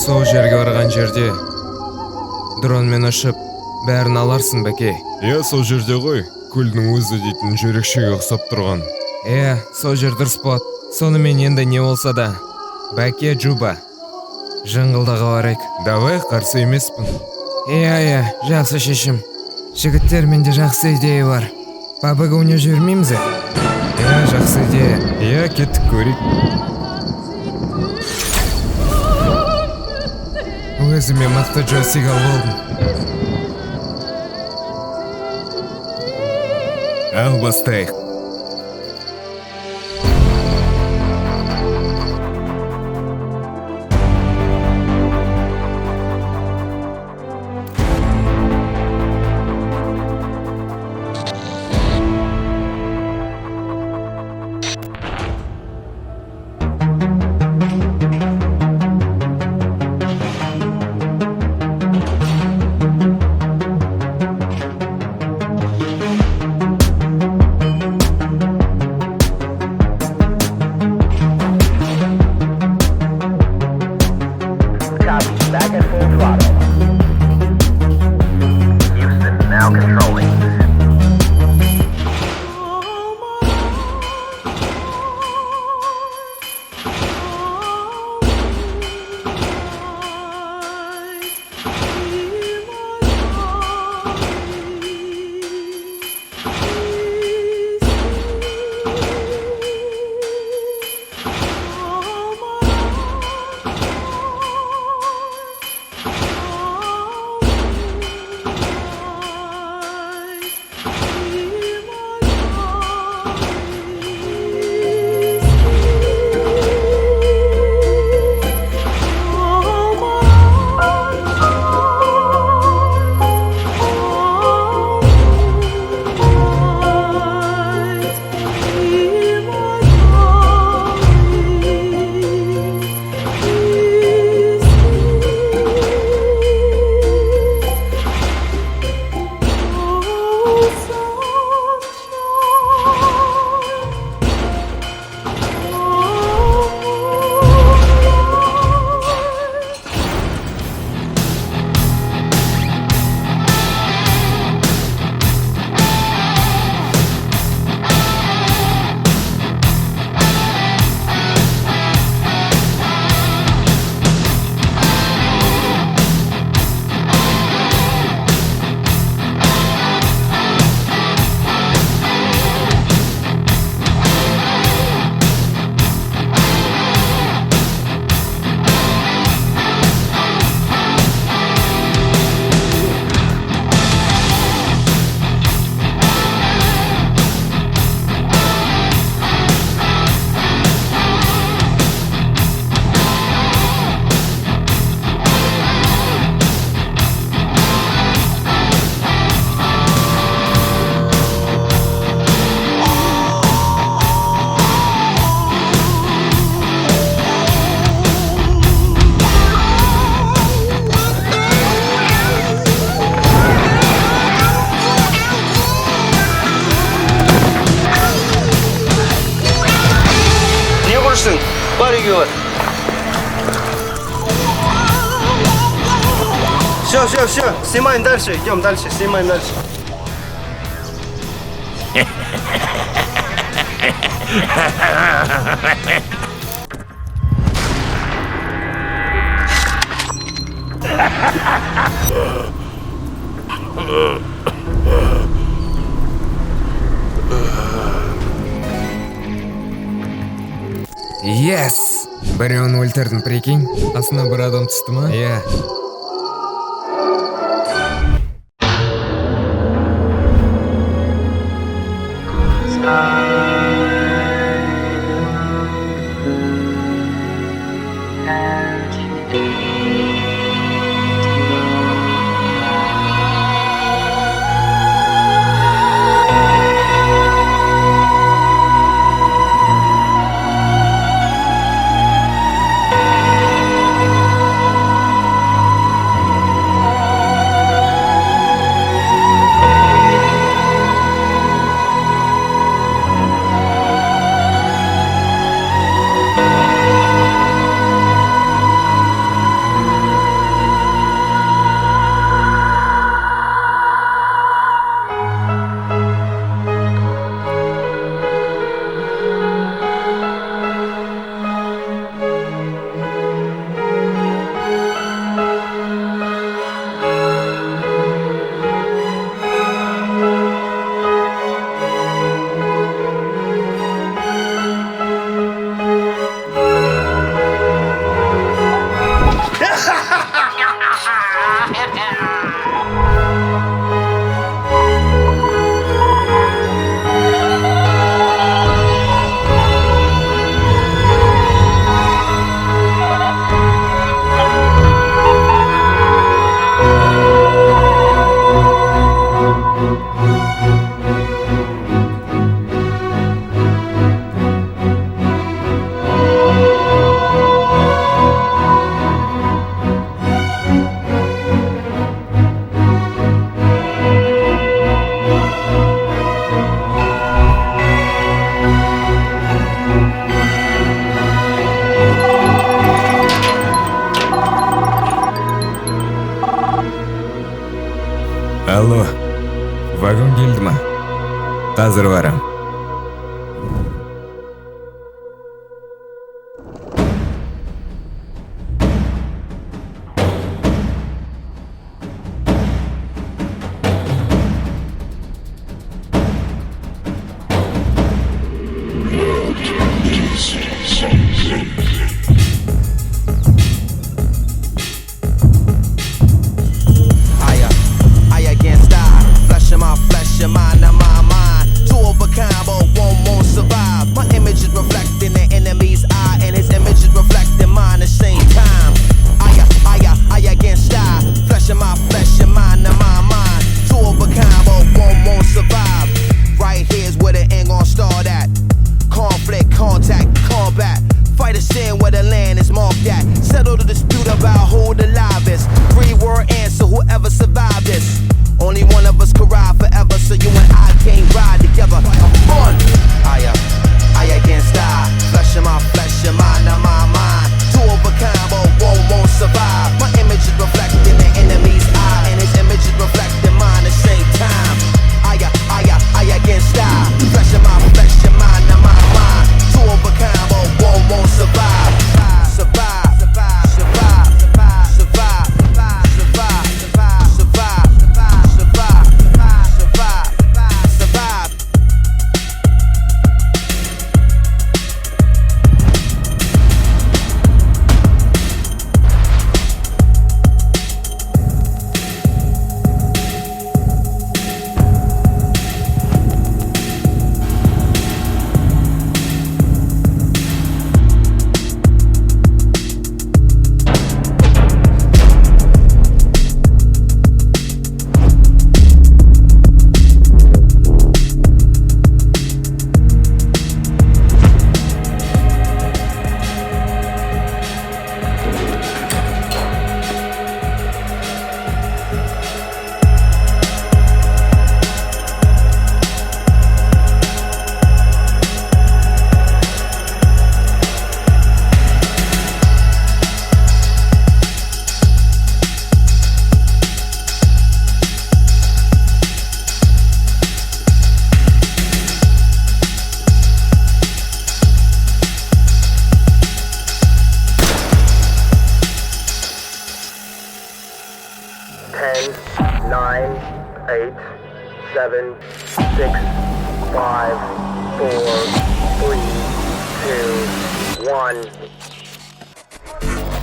Сол жерге барған жерде дронмен ұшып бәрін аларсың, бәке. Сол жерде ғой, көлдің өзі дейтін жүрекшеге ұқсап тұрған. Сол жер дұрыс болады. Сонымен енді не болса да, бәке Джуба, жыңғылдаға барайық. Давай, қарсы емеспін. Жақсы шешім. Жігіттер, менде жақсы идея бар. Бабаға ойнап жібермейміз? Жақсы идея. Кеттік, көрейік. Өзіме мықты Джо Сигал болдым. Ал бастайық. Back at full throttle. Houston now controlling. Бар үйге бар. Все, снимаем дальше, идем дальше, снимаем дальше. Біреуін өлтірдім, прикинь. Астына бір адам түсті ма? Алло, вагон келді ма? Қазір барам. I against die. Flesh in my flesh, your mind in my mind. Two of a kind, but one won't survive. My image is reflecting the enemy's eye, and his image is reflecting mine at the same time. I against die. Flesh in my flesh, your mind in my mind. Two of a kind, but one won't survive. Right here's where the end gon' start at. Conflict, contact, combat. Fight a sin where the land is marked at. Settle the dispute about who the live is. 3-word answer, whoever survived this. Only one of us could ride forever, so you and I can't ride together. I'm fun. I against I. Flesh in my flesh, your mind in my mind. Two of a kind, but one won't survive. My image is reflecting the enemy's eye, and his image is reflecting mine at the same time. I against I. Flesh in my flesh, your mind in my mind. Two of a kind, but one won't survive. Survive.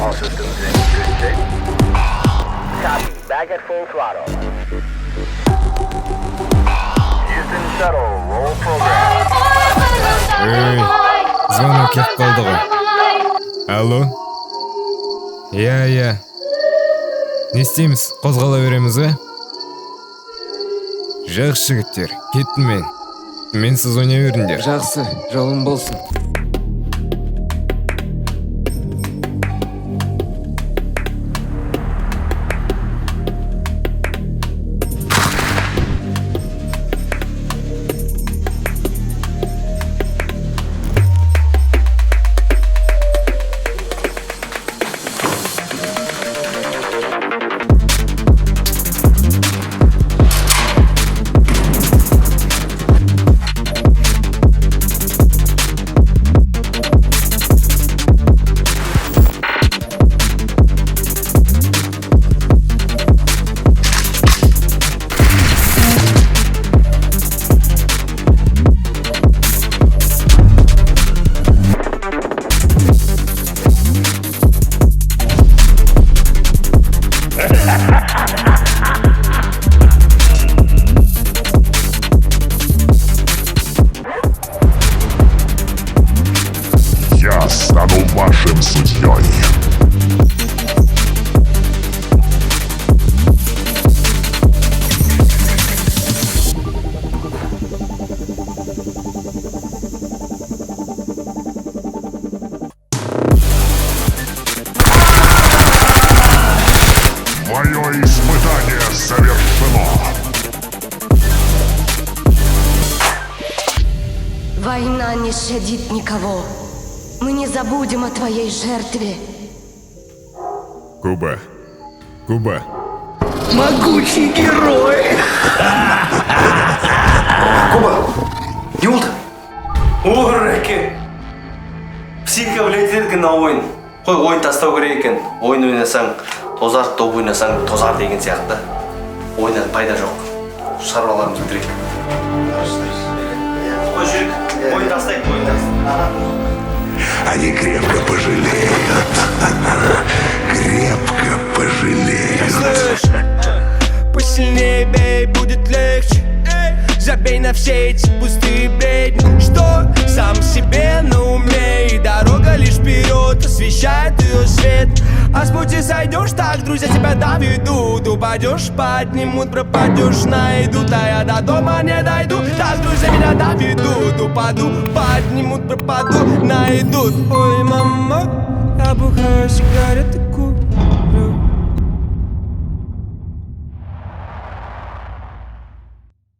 All systems in good shape. Copy. Back at full throttle. Houston shuttle. Roll program. Звонок келіп қалды ғой. Алло? Иә. Не істейміз? Қозғала береміз бе? Жақсы жігіттер, кеттім мен. Мен сіз ойнай беріңдер. Жақсы, жолың болсын. Я стану вашим судьей. Мое испытание завершено. Война не щадит никого. Мы не забудем о твоей жертве. Куба. Могучий герой. Куба, не болды? Ореке. Психика влияет екен на ойын. Қой, ойын тастау керек екен. Ойын ойнасаң, тозар, топ ойнасаң, тозар деген сияқты. Ойыннан пайда жоқ. Шаруаларымызды бітірейік. Қой, жүрек. Ойын тастайық, ойын тастайық. Они крепко пожалеют. Крепко пожалеют. Посильнее бей, будет легче. Забей на все эти пустые бредни. Что? Сам себе на уме. И дорога лишь вперед освещает ее свет. А с пути сойдешь, так друзья тебя доведут. Упадешь, поднимут, пропадешь, найдут. А я до дома не дойду. Так друзья меня доведут. Упаду, поднимут, пропаду, найдут. Ой, мама, я бухаю сигареты.